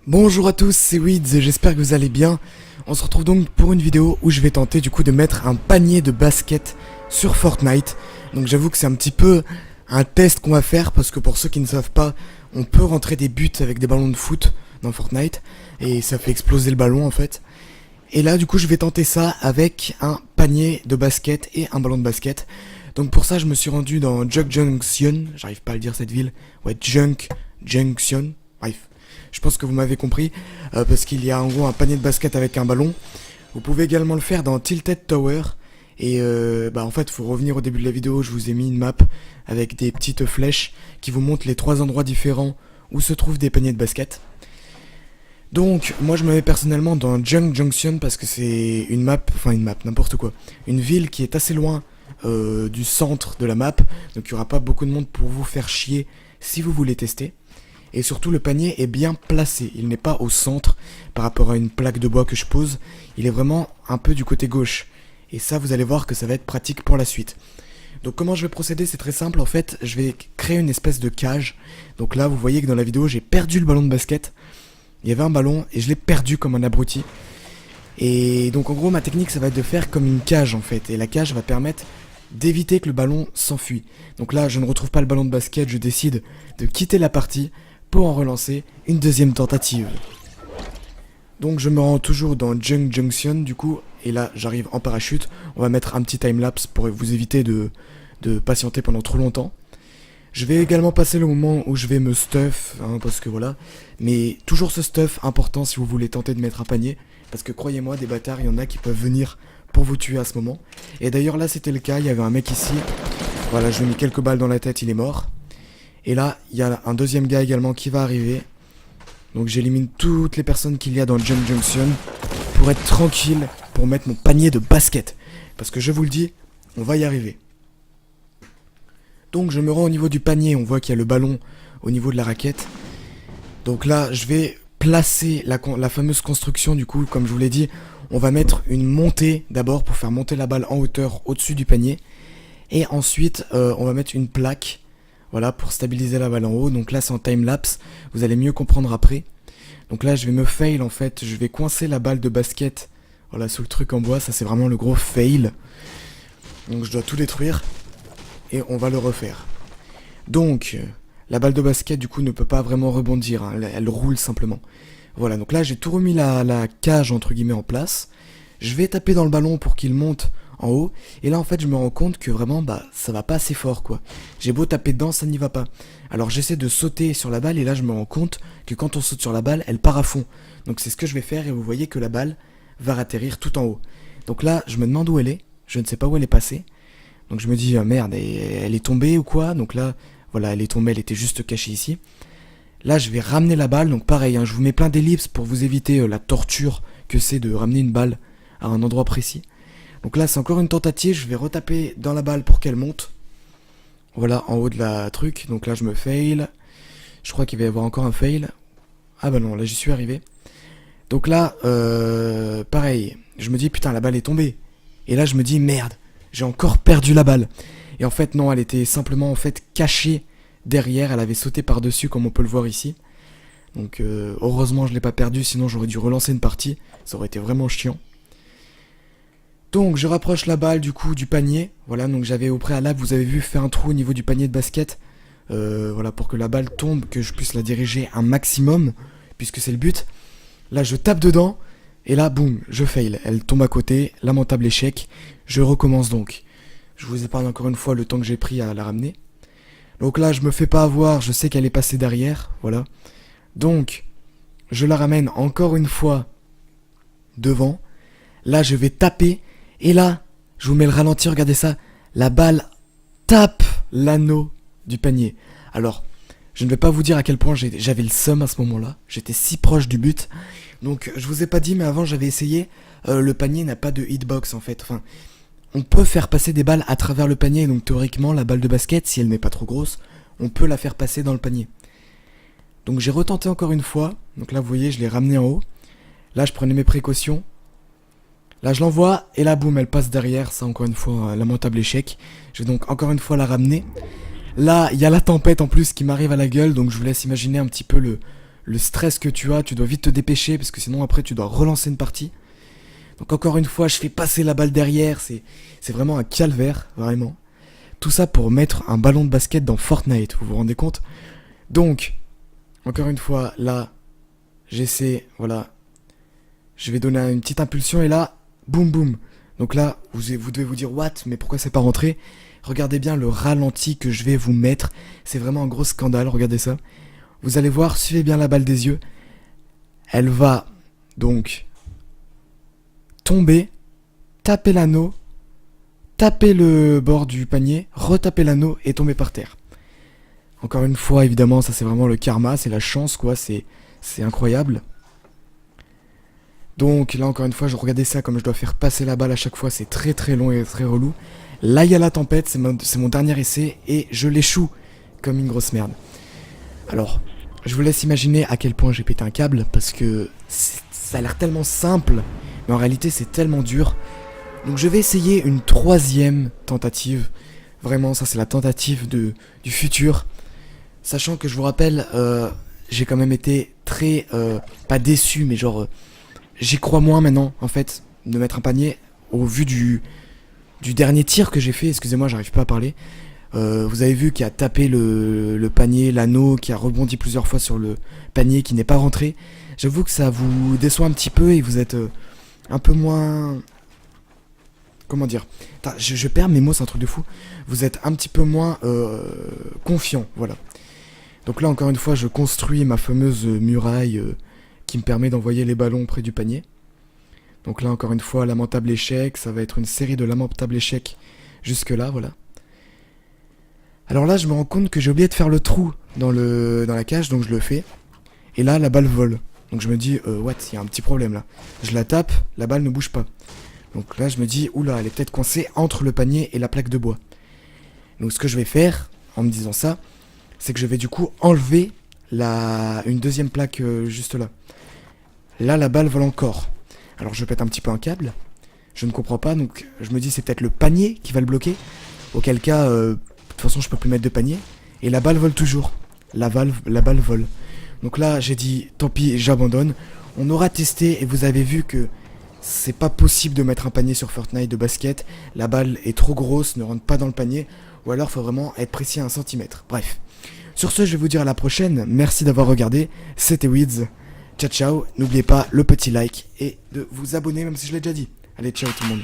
Bonjour à tous, c'est Weeds et j'espère que vous allez bien. On se retrouve donc pour une vidéo où je vais tenter du coup de mettre un panier de basket sur Fortnite. Donc j'avoue que c'est un petit peu un test qu'on va faire parce que pour ceux qui ne savent pas, on peut rentrer des buts avec des ballons de foot dans Fortnite et ça fait exploser le ballon en fait. Et là du coup je vais tenter ça avec un panier de basket et un ballon de basket. Donc pour ça je me suis rendu dans Junk Junction, j'arrive pas à le dire cette ville, ouais Junk Junction, bref. Je pense que vous m'avez compris, parce qu'il y a en gros un panier de basket avec un ballon. Vous pouvez également le faire dans Tilted Tower. Et en fait, faut revenir au début de la vidéo, je vous ai mis une map avec des petites flèches qui vous montrent les 3 endroits différents où se trouvent des paniers de basket. Donc, moi je me mets personnellement dans Junk Junction parce que c'est une map, n'importe quoi. Une ville qui est assez loin du centre de la map, donc il n'y aura pas beaucoup de monde pour vous faire chier si vous voulez tester. Et surtout le panier est bien placé, il n'est pas au centre par rapport à une plaque de bois que je pose, il est vraiment un peu du côté gauche. Et ça vous allez voir que ça va être pratique pour la suite. Donc comment je vais procéder, c'est très simple en fait, je vais créer une espèce de cage. Donc là vous voyez que dans la vidéo j'ai perdu le ballon de basket, il y avait un ballon et je l'ai perdu comme un abruti. Et donc en gros ma technique ça va être de faire comme une cage en fait, et la cage va permettre d'éviter que le ballon s'enfuit. Donc là je ne retrouve pas le ballon de basket, je décide de quitter la partie pour en relancer une deuxième tentative. Donc je me rends toujours dans Junk Junction du coup, et là j'arrive en parachute. On va mettre un petit timelapse pour vous éviter de patienter pendant trop longtemps. Je vais également passer le moment où je vais me stuff, parce que voilà. Mais toujours ce stuff important si vous voulez tenter de mettre un panier, parce que croyez-moi, des bâtards, il y en a qui peuvent venir pour vous tuer à ce moment. Et d'ailleurs là c'était le cas, il y avait un mec ici. Voilà, je lui ai mis quelques balles dans la tête, il est mort. Et là, il y a un deuxième gars également qui va arriver. Donc j'élimine toutes les personnes qu'il y a dans Junk Junction pour être tranquille, pour mettre mon panier de basket. Parce que je vous le dis, on va y arriver. Donc je me rends au niveau du panier, on voit qu'il y a le ballon au niveau de la raquette. Donc là, je vais placer la fameuse construction du coup, comme je vous l'ai dit. On va mettre une montée d'abord pour faire monter la balle en hauteur au-dessus du panier. Et ensuite, on va mettre une plaque. Voilà, pour stabiliser la balle en haut. Donc là, c'est en timelapse. Vous allez mieux comprendre après. Donc là, je vais me fail en fait. Je vais coincer la balle de basket. Voilà, sous le truc en bois. Ça, c'est vraiment le gros fail. Donc je dois tout détruire. Et on va le refaire. Donc, la balle de basket, du coup, ne peut pas vraiment rebondir. Elle roule simplement. Voilà, donc là, j'ai tout remis la cage, entre guillemets, en place. Je vais taper dans le ballon pour qu'il monte en haut, et là en fait je me rends compte que vraiment ça va pas assez fort quoi. J'ai beau taper dedans, ça n'y va pas. Alors j'essaie de sauter sur la balle et là je me rends compte que quand on saute sur la balle, elle part à fond. Donc c'est ce que je vais faire et vous voyez que la balle va atterrir tout en haut. Donc là je me demande où elle est, je ne sais pas où elle est passée. Donc je me dis merde, elle est tombée ou quoi. Donc là voilà, elle est tombée, elle était juste cachée ici. Là je vais ramener la balle, donc pareil, je vous mets plein d'ellipses pour vous éviter la torture que c'est de ramener une balle à un endroit précis. Donc là c'est encore une tentative, je vais retaper dans la balle pour qu'elle monte. Voilà, en haut de la truc, donc là je me fail. Je crois qu'il va y avoir encore un fail. Ah bah non, là j'y suis arrivé. Donc là, pareil, je me dis putain la balle est tombée. Et là je me dis merde, j'ai encore perdu la balle. Et en fait non, elle était simplement en fait cachée derrière, elle avait sauté par-dessus comme on peut le voir ici. Donc heureusement je l'ai pas perdue, sinon j'aurais dû relancer une partie, ça aurait été vraiment chiant. Donc je rapproche la balle du coup du panier. Voilà, donc j'avais au préalable, vous avez vu, fait un trou au niveau du panier de basket. Voilà, pour que la balle tombe, que je puisse la diriger un maximum, puisque c'est le but. Là je tape dedans, et là boum, je fail. Elle tombe à côté, lamentable échec. Je recommence donc. Je vous épargne encore une fois le temps que j'ai pris à la ramener. Donc là je me fais pas avoir, je sais qu'elle est passée derrière, voilà. Donc, je la ramène encore une fois devant. Là je vais taper. Et là, je vous mets le ralenti, regardez ça, la balle tape l'anneau du panier. Alors, je ne vais pas vous dire à quel point j'avais le seum à ce moment-là, j'étais si proche du but. Donc, je vous ai pas dit, mais avant j'avais essayé, le panier n'a pas de hitbox en fait. Enfin, on peut faire passer des balles à travers le panier, donc théoriquement, la balle de basket, si elle n'est pas trop grosse, on peut la faire passer dans le panier. Donc j'ai retenté encore une fois, donc là vous voyez, je l'ai ramené en haut. Là, je prenais mes précautions. Là je l'envoie et là boum elle passe derrière, ça encore une fois un lamentable échec. Je vais donc encore une fois la ramener. Là il y a la tempête en plus qui m'arrive à la gueule, donc je vous laisse imaginer un petit peu le stress que tu as, tu dois vite te dépêcher parce que sinon après tu dois relancer une partie. Donc encore une fois, je fais passer la balle derrière, c'est vraiment un calvaire, vraiment. Tout ça pour mettre un ballon de basket dans Fortnite, vous vous rendez compte? Donc, encore une fois, là, j'essaie, voilà. Je vais donner une petite impulsion et là, boum boum. Donc là, vous devez vous dire, what? Mais pourquoi c'est pas rentré? Regardez bien le ralenti que je vais vous mettre. C'est vraiment un gros scandale, regardez ça. Vous allez voir, suivez bien la balle des yeux. Elle va donc tomber, taper l'anneau, taper le bord du panier, retaper l'anneau et tomber par terre. Encore une fois, évidemment, ça c'est vraiment le karma, c'est la chance, quoi, c'est incroyable. Donc là, encore une fois, je regardais ça comme je dois faire passer la balle à chaque fois, c'est très très long et très relou. Là, il y a la tempête, c'est mon dernier essai et je l'échoue comme une grosse merde. Alors, je vous laisse imaginer à quel point j'ai pété un câble parce que ça a l'air tellement simple, mais en réalité c'est tellement dur. Donc je vais essayer une troisième tentative. Vraiment, ça c'est la tentative du futur. Sachant que je vous rappelle, j'ai quand même été très, pas déçu, mais genre, j'y crois moins maintenant, en fait, de mettre un panier au vu du dernier tir que j'ai fait. Excusez-moi, j'arrive pas à parler. Vous avez vu qu'il a tapé le panier, l'anneau, qui a rebondi plusieurs fois sur le panier, qui n'est pas rentré. J'avoue que ça vous déçoit un petit peu et vous êtes un peu moins... Comment dire? Je perds mes mots, c'est un truc de fou. Vous êtes un petit peu moins confiant, voilà. Donc là, encore une fois, je construis ma fameuse muraille qui me permet d'envoyer les ballons près du panier. Donc là, encore une fois, lamentable échec. Ça va être une série de lamentables échecs jusque là, voilà. Alors là, je me rends compte que j'ai oublié de faire le trou dans la cage, donc je le fais. Et là, la balle vole. Donc je me dis, what, il y a un petit problème là. Je la tape, la balle ne bouge pas. Donc là, je me dis, oula, elle est peut-être coincée entre le panier et la plaque de bois. Donc ce que je vais faire, en me disant ça, c'est que je vais du coup enlever une deuxième plaque juste là. Là, la balle vole encore. Alors je pète un petit peu un câble. Je ne comprends pas, donc je me dis, c'est peut-être le panier qui va le bloquer. Auquel cas, de toute façon, je peux plus mettre de panier. Et la balle vole toujours. La balle vole. Donc là, j'ai dit, tant pis, j'abandonne. On aura testé et vous avez vu que c'est pas possible de mettre un panier sur Fortnite de basket. La balle est trop grosse, ne rentre pas dans le panier. Ou alors, faut vraiment être précis à 1 centimètre. Bref. Sur ce, je vais vous dire à la prochaine. Merci d'avoir regardé. C'était Weeds. Ciao, ciao. N'oubliez pas le petit like et de vous abonner, même si je l'ai déjà dit. Allez, ciao tout le monde.